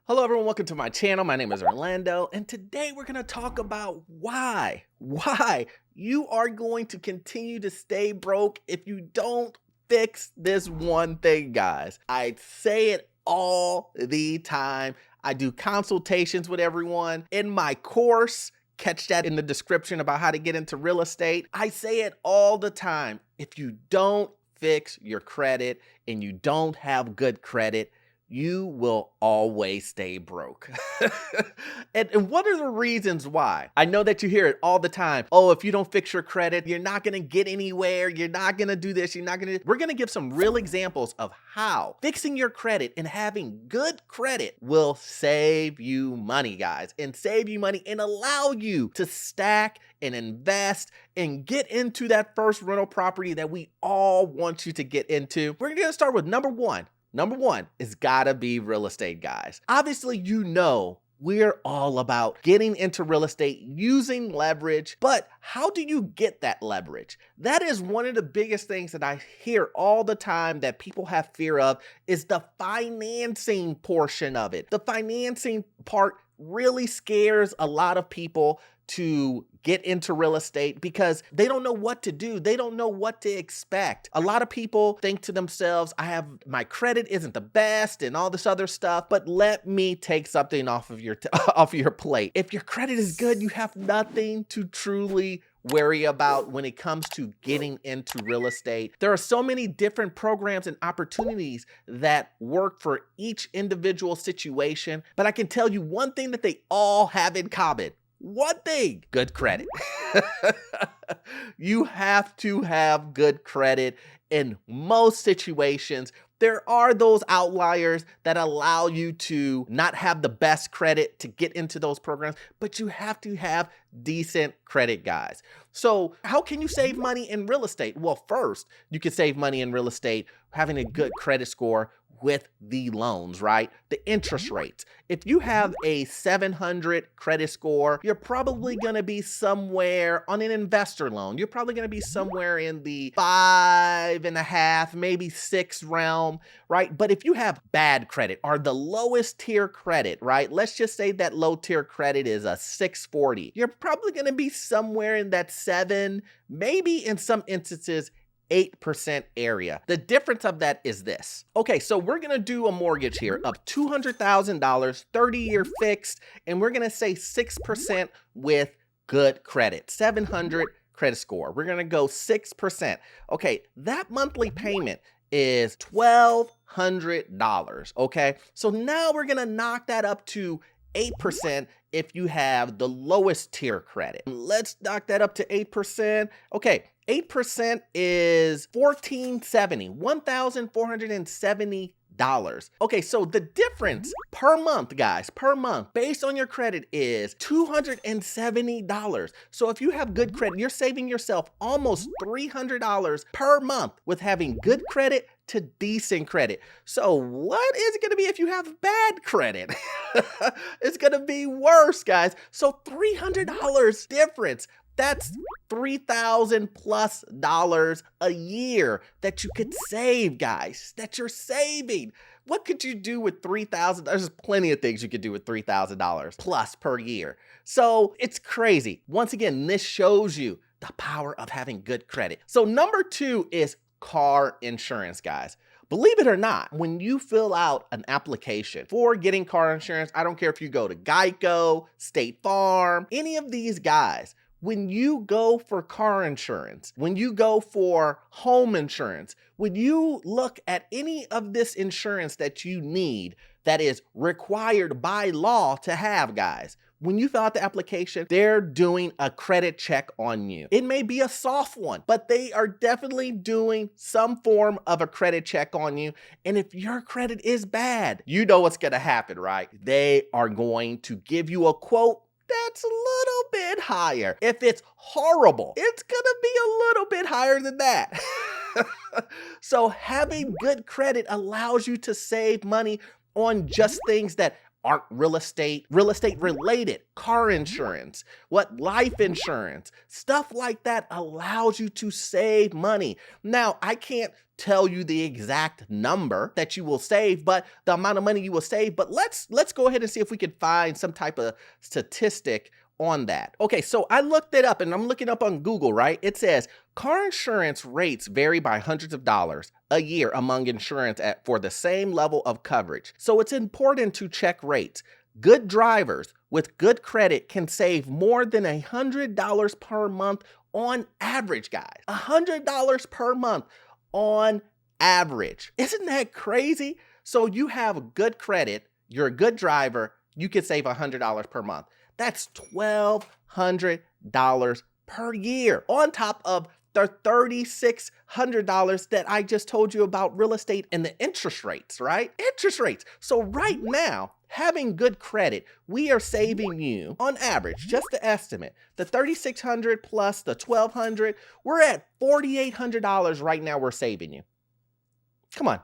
Hello everyone, welcome to my channel. My name is Orlando, and today we're going to talk about why you are going to continue to stay broke if you don't fix this one thing, guys. I say it all the time. I do consultations with everyone in my course. Catch that in the description about how to get into real estate. I say it all the time. If you don't fix your credit and you don't have good credit, you will always stay broke. And what are the reasons why? I know that you hear it all the time. Oh, if you don't fix your credit, you're not gonna get anywhere. You're not gonna do this. We're gonna give some real examples of how fixing your credit and having good credit will save you money, guys, and save you money and allow you to stack and invest and get into that first rental property that we all want you to get into. We're gonna start with number one. Number one is gotta be real estate, guys. Obviously, you know we're all about getting into real estate using leverage, but how do you get that leverage? That is one of the biggest things that I hear all the time that people have fear of is the financing portion of it. The financing part really scares a lot of people to get into real estate because they don't know what to do. They don't know what to expect. A lot of people think to themselves, my credit isn't the best and all this other stuff, but let me take something off of your off your plate. If your credit is good, you have nothing to truly worry about when it comes to getting into real estate. There are so many different programs and opportunities that work for each individual situation, but I can tell you one thing that they all have in common. One thing, good credit. You have to have good credit in most situations. There are those outliers that allow you to not have the best credit to get into those programs, but you have to have decent credit, guys. So how can you save money in real estate? Well, first, you can save money in real estate having a good credit score with the loans, right? The interest rates. If you have a 700 credit score, you're probably going to be somewhere on an investor loan. You're probably going to be somewhere in the 5.5, maybe 6 realm, right? But if you have bad credit or the lowest tier credit, right? Let's just say that low tier credit is a 640. You're probably going to be somewhere in that 7, maybe in some instances 8% area. The difference of that is this. Okay, so we're gonna do a mortgage here of $200,000, 30-year fixed, and we're gonna say 6% with good credit, 700 credit score. We're gonna go 6%. Okay, that monthly payment is $1,200, okay? So now we're gonna knock that up to 8% if you have the lowest tier credit. Let's knock that up to 8%. Okay, 8% is $1,470. Okay, so the difference per month, guys, per month, based on your credit is $270. So if you have good credit, you're saving yourself almost $300 per month with having good credit to decent credit. So what is it going to be if you have bad credit? It's going to be worse, guys. So $300 difference. That's $3,000 plus a year that you could save, guys, that you're saving. What could you do with $3,000? There's plenty of things you could do with $3,000 plus per year. So it's crazy. Once again, this shows you the power of having good credit. So number 2 is car insurance, guys. Believe it or not, when you fill out an application for getting car insurance, I don't care if you go to Geico, State Farm, any of these guys, when you go for car insurance, when you go for home insurance, when you look at any of this insurance that you need that is required by law to have, guys, when you fill out the application, they're doing a credit check on you. It may be a soft one, but they are definitely doing some form of a credit check on you. And if your credit is bad, you know what's going to happen, right? They are going to give you a quote that's a little bit higher. If it's horrible, it's gonna be a little bit higher than that. So having good credit allows you to save money on just things that aren't real estate related, car insurance, what life insurance, stuff like that allows you to save money. Now, I can't tell you the exact number that you will save, but the amount of money you will save. But let's go ahead and see if we can find some type of statistic on that. Okay, so I looked it up and I'm looking up on Google, right? It says car insurance rates vary by hundreds of dollars a year among insurance for the same level of coverage. So it's important to check rates. Good drivers with good credit can save more than $100 per month on average, guys. $100 per month on average. Isn't that crazy? So you have good credit, you're a good driver, you can save $100 per month. That's $1,200 per year on top of the $3,600 that I just told you about real estate and the interest rates, right? Interest rates. So right now, having good credit, we are saving you on average, just the estimate, the $3,600 plus the $1,200, we're at $4,800 right now we're saving you. Come on,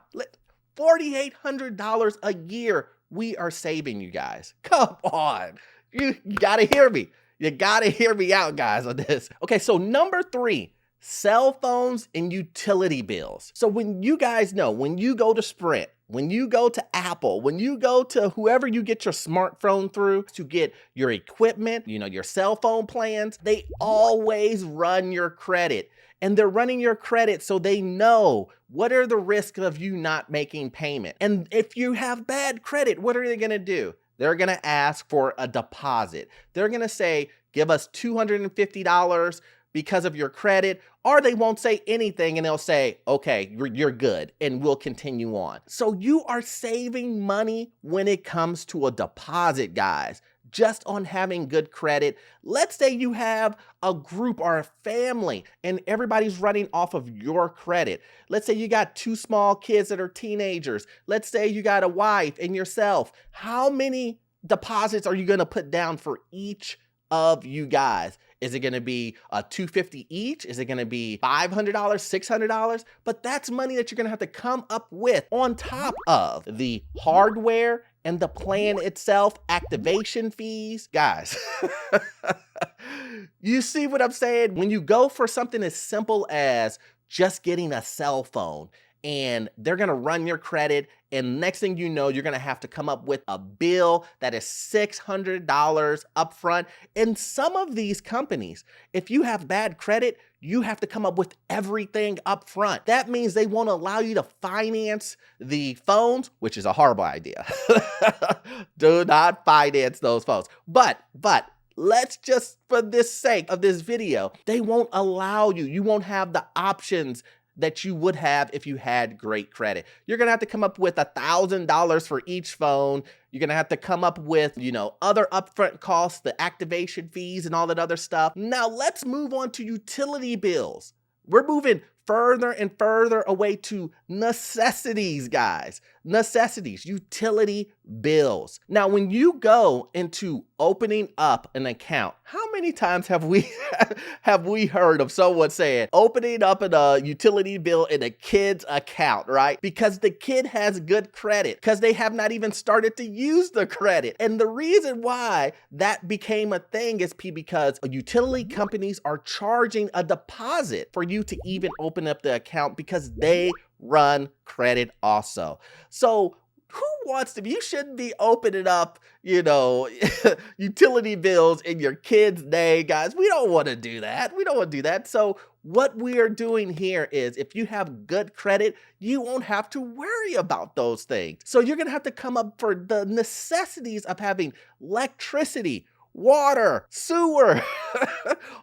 $4,800 a year we are saving you guys. Come on. You gotta hear me. You gotta hear me out, guys, on this. Okay, so number 3, cell phones and utility bills. So when you guys know, when you go to Sprint, when you go to Apple, when you go to whoever you get your smartphone through to get your equipment, your cell phone plans, they always run your credit. And they're running your credit so they know what are the risks of you not making payment. And if you have bad credit, what are they gonna do? They're going to ask for a deposit. They're going to say, give us $250 because of your credit, or they won't say anything and they'll say, okay, you're good, and we'll continue on. So you are saving money when it comes to a deposit, guys, just on having good credit. Let's say you have a group or a family and everybody's running off of your credit. Let's say you got 2 small kids that are teenagers. Let's say you got a wife and yourself. How many deposits are you going to put down for each of you guys? Is it going to be $250 each? Is it going to be $500, $600? But that's money that you're going to have to come up with on top of the hardware and the plan itself, activation fees. Guys, you see what I'm saying? When you go for something as simple as just getting a cell phone, and they're gonna run your credit, and next thing you know, you're gonna have to come up with a bill that is $600 upfront. And some of these companies, if you have bad credit, you have to come up with everything up front. That means they won't allow you to finance the phones, which is a horrible idea. Do not finance those phones. But let's just, for the sake of this video, they won't allow you. You won't have the options that you would have if you had great credit. You're gonna have to come up with $1,000 for each phone. You're gonna have to come up with, other upfront costs, the activation fees and all that other stuff. Now let's move on to utility bills. We're moving further and further away to necessities, guys. Necessities, utility bills. Now, when you go into opening up an account, how many times have we heard of someone saying opening up a utility bill in a kid's account, right? Because the kid has good credit, because they have not even started to use the credit. And the reason why that became a thing is because utility companies are charging a deposit for you to even open up the account because they run credit also. So who wants to, you shouldn't be opening up, utility bills in your kid's name, guys. We don't want to do that. We don't want to do that. So what we are doing here is if you have good credit, you won't have to worry about those things. So you're going to have to come up for the necessities of having electricity, water, sewer,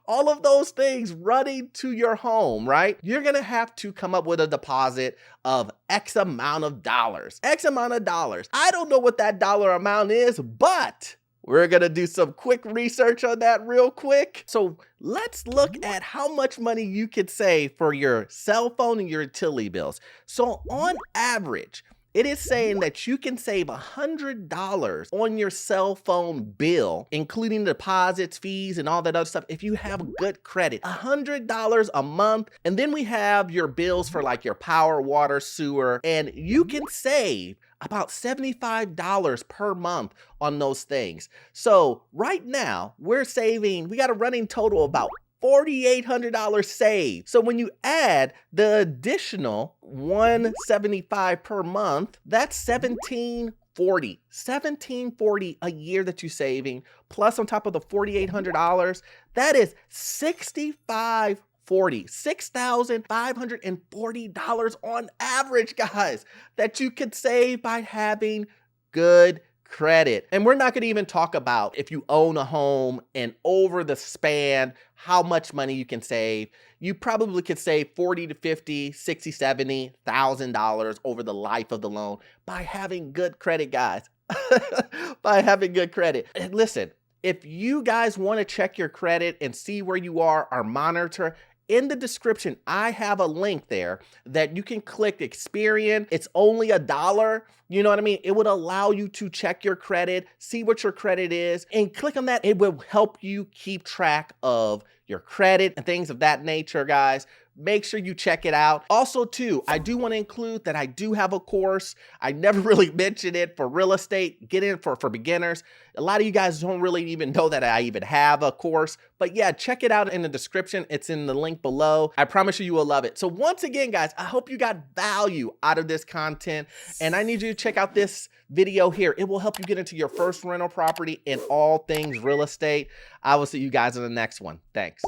all of those things running to your home, right? You're gonna have to come up with a deposit of X amount of dollars. X amount of dollars. I don't know what that dollar amount is, but we're gonna do some quick research on that real quick. So let's look at how much money you could save for your cell phone and your utility bills. So on average, It is saying that you can save $100 on your cell phone bill, including deposits, fees, and all that other stuff if you have good credit. $100 a month. And then we have your bills for like your power, water, sewer, and you can save about $75 per month on those things. So right now we got a running total of about $4,800 saved. So when you add the additional $175 per month, that's $1,740 a year that you're saving. Plus on top of the $4,800, that is $6,540 on average, guys, that you could save by having good credit. And we're not going to even talk about if you own a home and over the span, how much money you can save. You probably could save $40 to $50, $60, $70,000 over the life of the loan by having good credit, guys. By having good credit. And listen, if you guys want to check your credit and see where you are or monitor, in the description, I have a link there that you can click Experian. It's only $1. You know what I mean? It would allow you to check your credit, see what your credit is, and click on that. It will help you keep track of your credit and things of that nature, guys. Make sure you check it out. Also, too, I do want to include that I do have a course. I never really mentioned it for real estate. Get in for beginners. A lot of you guys don't really even know that I even have a course. But yeah, check it out in the description. It's in the link below. I promise you will love it. So once again, guys, I hope you got value out of this content. And I need you to check out this video here. It will help you get into your first rental property in all things real estate. I will see you guys in the next one. Thanks.